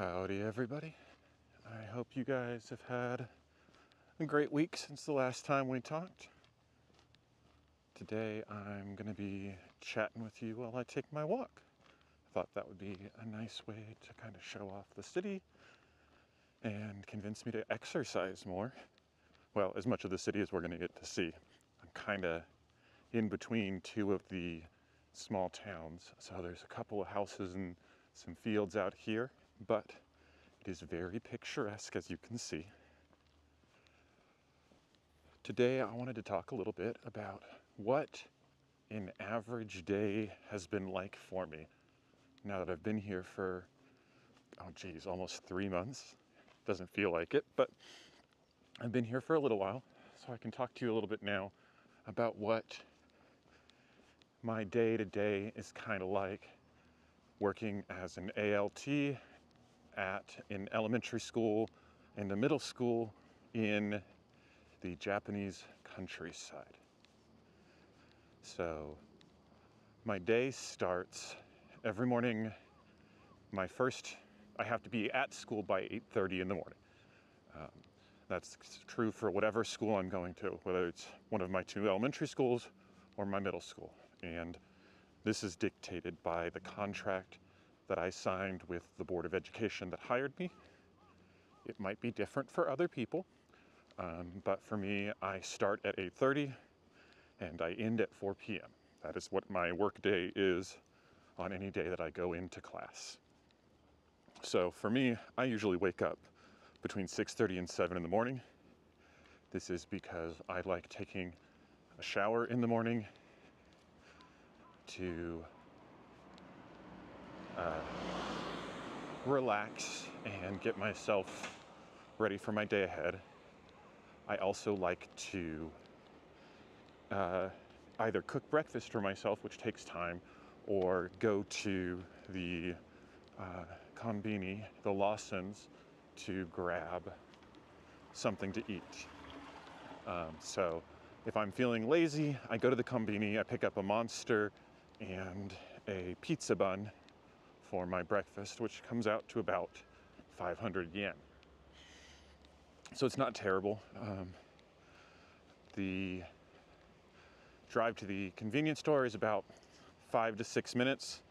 Howdy everybody. I hope you guys have had a great week since the last time we talked. Today I'm going to be chatting with you while I take my walk. I thought that would be a nice way to kind of show off the city and convince me to exercise more. Well, as much of the city as we're going to get to see. I'm kind of in between two of the small towns, so there's a couple of houses and some fields out here, but it is very picturesque, as you can see. Today I wanted to talk a little bit about what an average day has been like for me now that I've been here for, almost 3 months. Doesn't feel like it, but I've been here for a little while, so I can talk to you a little bit now about what my day-to-day is kind of like working as an ALT at an elementary school and a middle school in the Japanese countryside. So my day starts every morning. I have to be at school by 8:30 in the morning. That's true for whatever school I'm going to, whether it's one of my two elementary schools or my middle school. And this is dictated by the contract that I signed with the Board of Education that hired me. It might be different for other people, but for me, I start at 8:30 and I end at 4 p.m. That is what my work day is on any day that I go into class. So for me, I usually wake up between 6:30 and 7 in the morning. This is because I like taking a shower in the morning to relax and get myself ready for my day ahead. I also like to either cook breakfast for myself, which takes time, or go to the konbini, the Lawson's, to grab something to eat. So if I'm feeling lazy, I go to the konbini, I pick up a Monster and a pizza bun for my breakfast, which comes out to about 500 yen. So it's not terrible. The drive to the convenience store is about 5 to 6 minutes,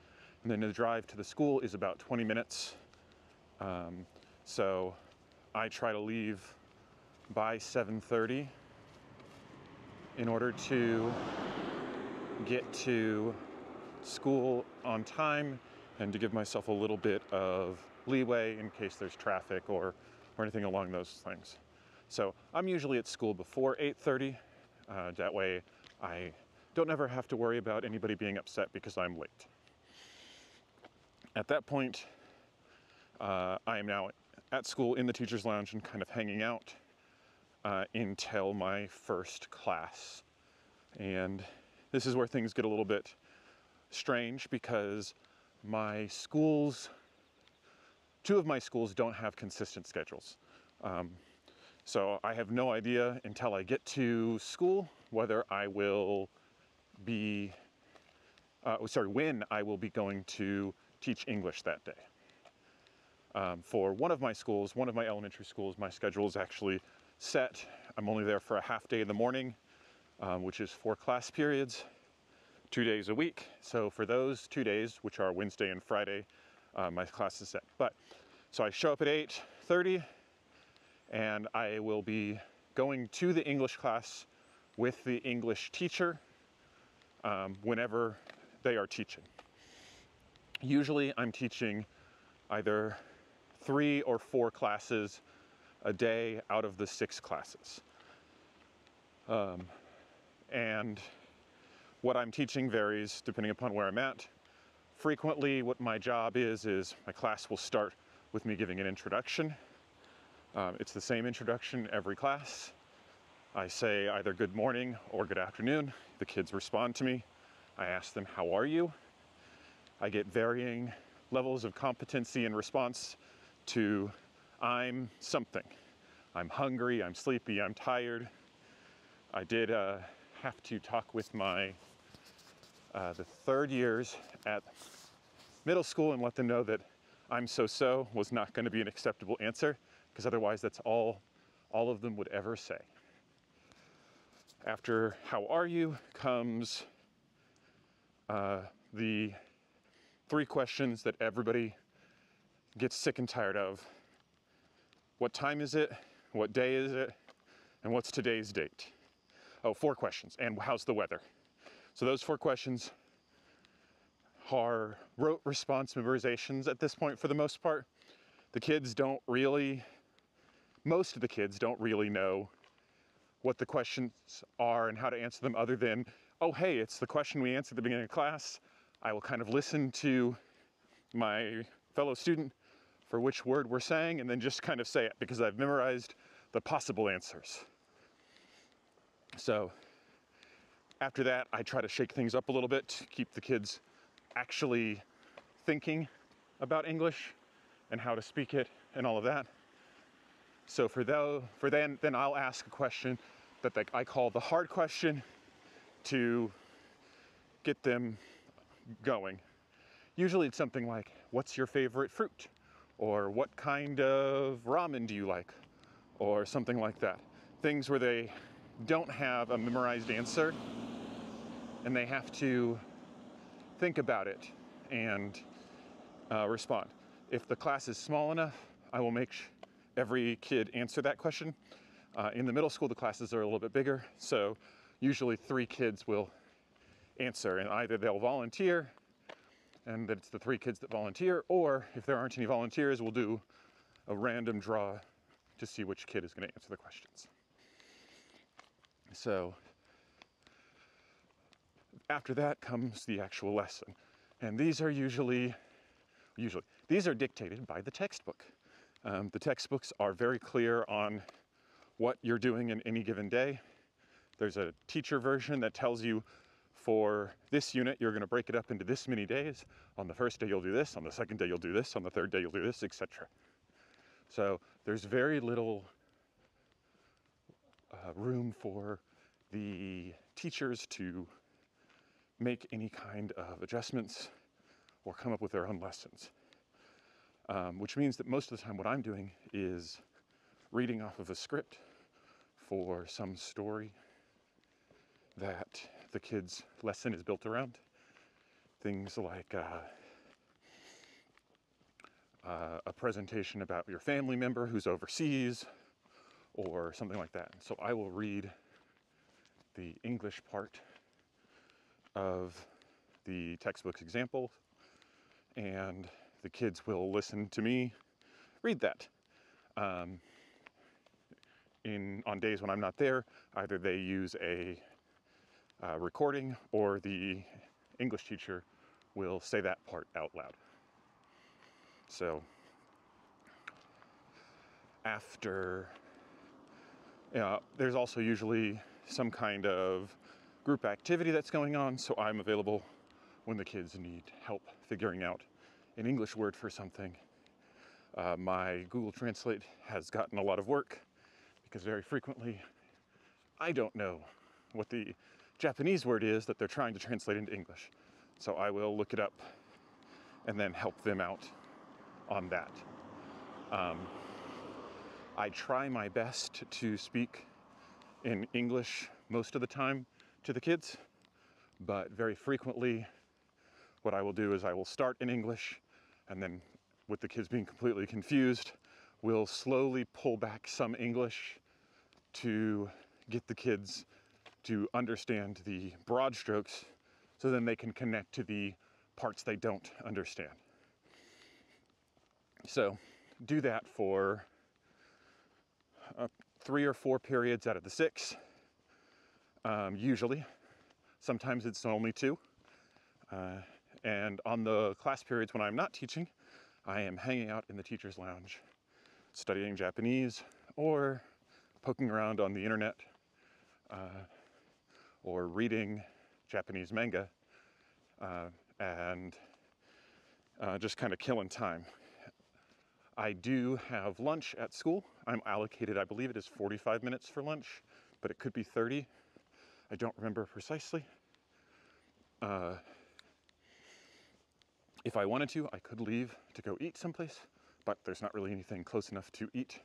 and then the drive to the school is about 20 minutes. So I try to leave by 7:30 in order to get to school on time and to give myself a little bit of leeway in case there's traffic or anything along those things. So I'm usually at school before 8:30. That way I don't ever have to worry about anybody being upset because I'm late. At that point, I am now at school in the teacher's lounge and kind of hanging out until my first class. And this is where things get a little bit strange because two of my schools don't have consistent schedules. So I have no idea until I get to school whether I will be, when I will be going to teach English that day. For one of my schools, one of my elementary schools, my schedule is actually set. I'm only there for a half day in the morning, which is 4 class periods, 2 days a week. So for those 2 days, which are Wednesday and Friday, my class is set. So I show up at 8:30 and I will be going to the English class with the English teacher whenever they are teaching. Usually I'm teaching either 3 or 4 classes a day out of the 6 classes. And what I'm teaching varies depending upon where I'm at. Frequently, what my job is my class will start with me giving an introduction. It's the same introduction every class. I say either good morning or good afternoon. The kids respond to me. I ask them, how are you? I get varying levels of competency in response to I'm something. I'm hungry, I'm sleepy, I'm tired. I did have to talk with the third years at middle school and let them know that I'm so-so was not going to be an acceptable answer, because otherwise that's all of them would ever say. After how are you comes the 3 questions that everybody gets sick and tired of. What time is it? What day is it? And what's today's date? Oh, 4 questions. And how's the weather? So those 4 questions are rote response memorizations at this point for the most part. Most of the kids don't really know what the questions are and how to answer them, other than, oh hey, it's the question we answered at the beginning of class. I will kind of listen to my fellow student for which word we're saying and then just kind of say it because I've memorized the possible answers. So after that, I try to shake things up a little bit to keep the kids actually thinking about English and how to speak it and all of that. So then I'll ask a question that I call the hard question to get them going. Usually it's something like, what's your favorite fruit? Or what kind of ramen do you like? Or something like that. Things where they don't have a memorized answer and they have to think about it and respond. If the class is small enough, I will make every kid answer that question. In the middle school, the classes are a little bit bigger, so usually 3 kids will answer, and either they'll volunteer, and it's the 3 kids that volunteer, or if there aren't any volunteers, we'll do a random draw to see which kid is going to answer the questions. So after that comes the actual lesson, and these are these are dictated by the textbook. The textbooks are very clear on what you're doing in any given day. There's a teacher version that tells you for this unit, you're going to break it up into this many days. On the first day, you'll do this. On the second day, you'll do this. On the third day, you'll do this, etc. So there's very little room for the teachers to make any kind of adjustments or come up with their own lessons. Which means that most of the time what I'm doing is reading off of a script for some story that the kids' lesson is built around. Things like a presentation about your family member who's overseas or something like that. So I will read the English part of the textbook's example, and the kids will listen to me read that. On days when I'm not there, either they use a recording or the English teacher will say that part out loud. So after, there's also usually some kind of group activity that's going on, so I'm available when the kids need help figuring out an English word for something. My Google Translate has gotten a lot of work because very frequently I don't know what the Japanese word is that they're trying to translate into English. So I will look it up and then help them out on that. I try my best to speak in English most of the time to the kids, but very frequently what I will do is I will start in English, and then with the kids being completely confused, we'll slowly pull back some English to get the kids to understand the broad strokes so then they can connect to the parts they don't understand. So do that for 3 or 4 periods out of the 6, usually. Sometimes it's only 2. And on the class periods when I'm not teaching, I am hanging out in the teacher's lounge, studying Japanese, or poking around on the internet, or reading Japanese manga, and just kind of killing time. I do have lunch at school. I'm allocated, I believe it is 45 minutes for lunch, but it could be 30. I don't remember precisely. If I wanted to, I could leave to go eat someplace, but there's not really anything close enough to eat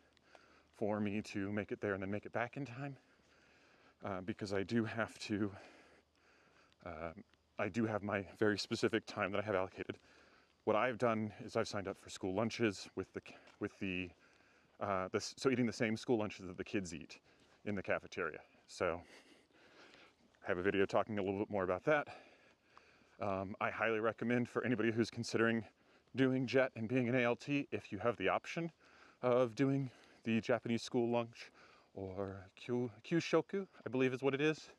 for me to make it there and then make it back in time, because I do have to. I do have my very specific time that I have allocated. What I've done is I've signed up for school lunches so eating the same school lunches that the kids eat in the cafeteria. So I have a video talking a little bit more about that. I highly recommend for anybody who's considering doing JET and being an ALT, if you have the option of doing the Japanese school lunch, or Kyushoku, I believe is what it is,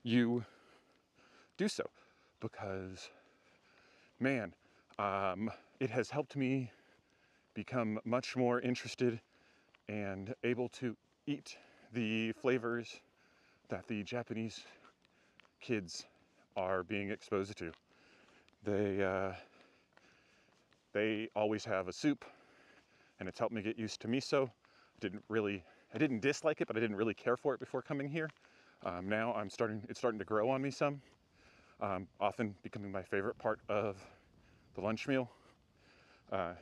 you do so, because, man, it has helped me become much more interested and able to eat the flavors that the Japanese kids are being exposed to. They always have a soup, and it's helped me get used to miso. I didn't dislike it, but I didn't really care for it before coming here. Now it's starting to grow on me some, often becoming my favorite part of the lunch meal.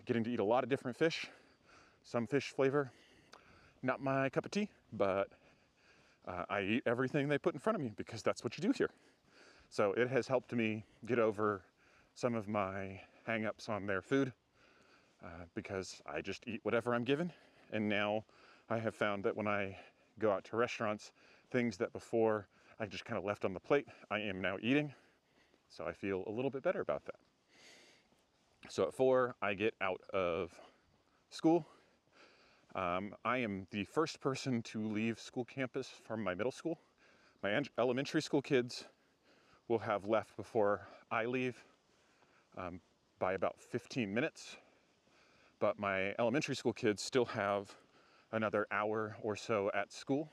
Getting to eat a lot of different fish, some fish flavor, not my cup of tea, but I eat everything they put in front of me because that's what you do here. So it has helped me get over some of my hang-ups on their food, because I just eat whatever I'm given. And now I have found that when I go out to restaurants, things that before I just kind of left on the plate, I am now eating. So I feel a little bit better about that. So at 4, I get out of school. I am the first person to leave school campus from my middle school. My elementary school kids will have left before I leave, by about 15 minutes. But my elementary school kids still have another hour or so at school,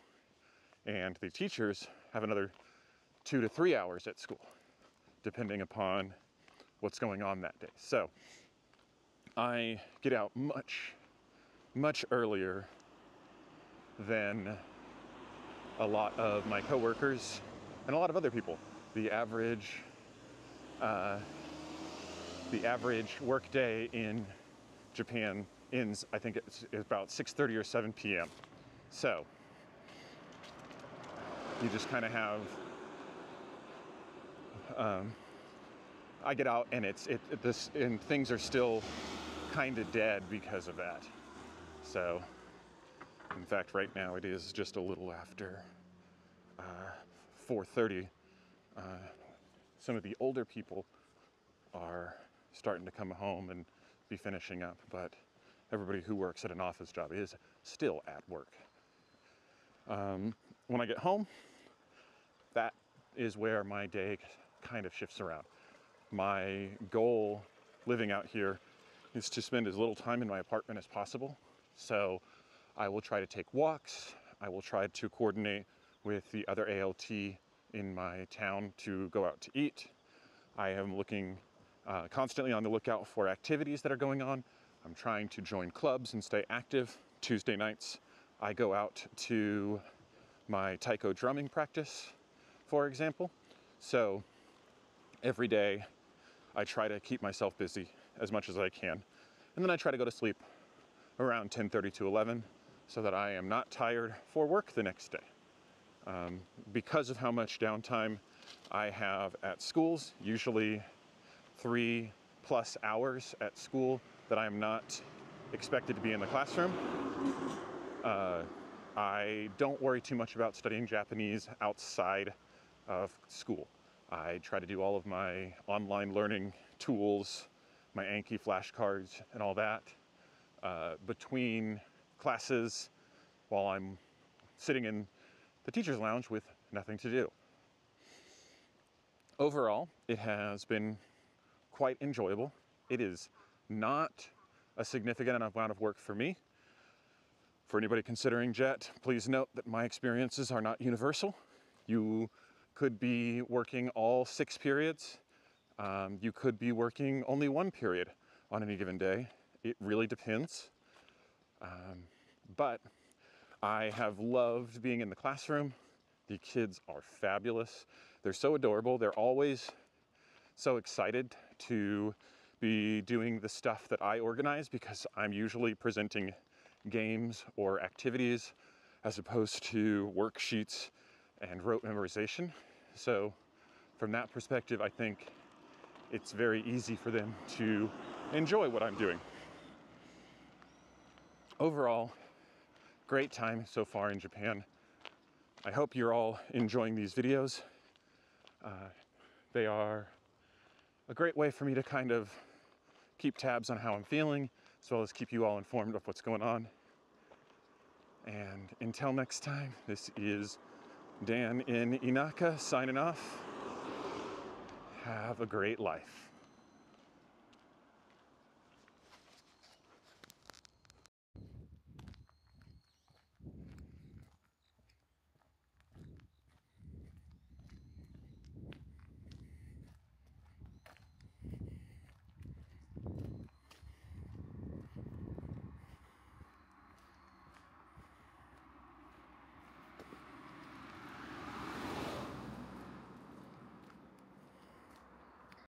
and the teachers have another 2 to 3 hours at school, depending upon what's going on that day. So I get out much earlier than a lot of my coworkers and a lot of other people. The average work day in Japan ends, I think it's about 6:30 or 7 p.m. So you just kind of have, I get out and and things are still kind of dead because of that. So, in fact, right now it is just a little after 4:30. Some of the older people are starting to come home and be finishing up, but everybody who works at an office job is still at work. When I get home, that is where my day kind of shifts around. My goal living out here is to spend as little time in my apartment as possible. So I will try to take walks. I will try to coordinate with the other ALT in my town to go out to eat. I am looking constantly on the lookout for activities that are going on. I'm trying to join clubs and stay active. Tuesday nights, I go out to my taiko drumming practice, for example. So every day I try to keep myself busy as much as I can. And then I try to go to sleep around 10:30 to 11 so that I am not tired for work the next day. Because of how much downtime I have at schools, usually 3+ hours at school that I'm not expected to be in the classroom, I don't worry too much about studying Japanese outside of school. I try to do all of my online learning tools, my Anki flashcards and all that, between classes while I'm sitting in the teacher's lounge with nothing to do. Overall, it has been quite enjoyable. It is not a significant amount of work for me. For anybody considering JET, please note that my experiences are not universal. You could be working all 6 periods. You could be working only 1 period on any given day. It really depends. But I have loved being in the classroom. The kids are fabulous. They're so adorable. They're always so excited to be doing the stuff that I organize, because I'm usually presenting games or activities as opposed to worksheets and rote memorization. So from that perspective, I think it's very easy for them to enjoy what I'm doing. Overall, great time so far in Japan. I hope you're all enjoying these videos. They are a great way for me to kind of keep tabs on how I'm feeling, as well as keep you all informed of what's going on. And until next time, this is Dan in Inaka signing off. Have a great life.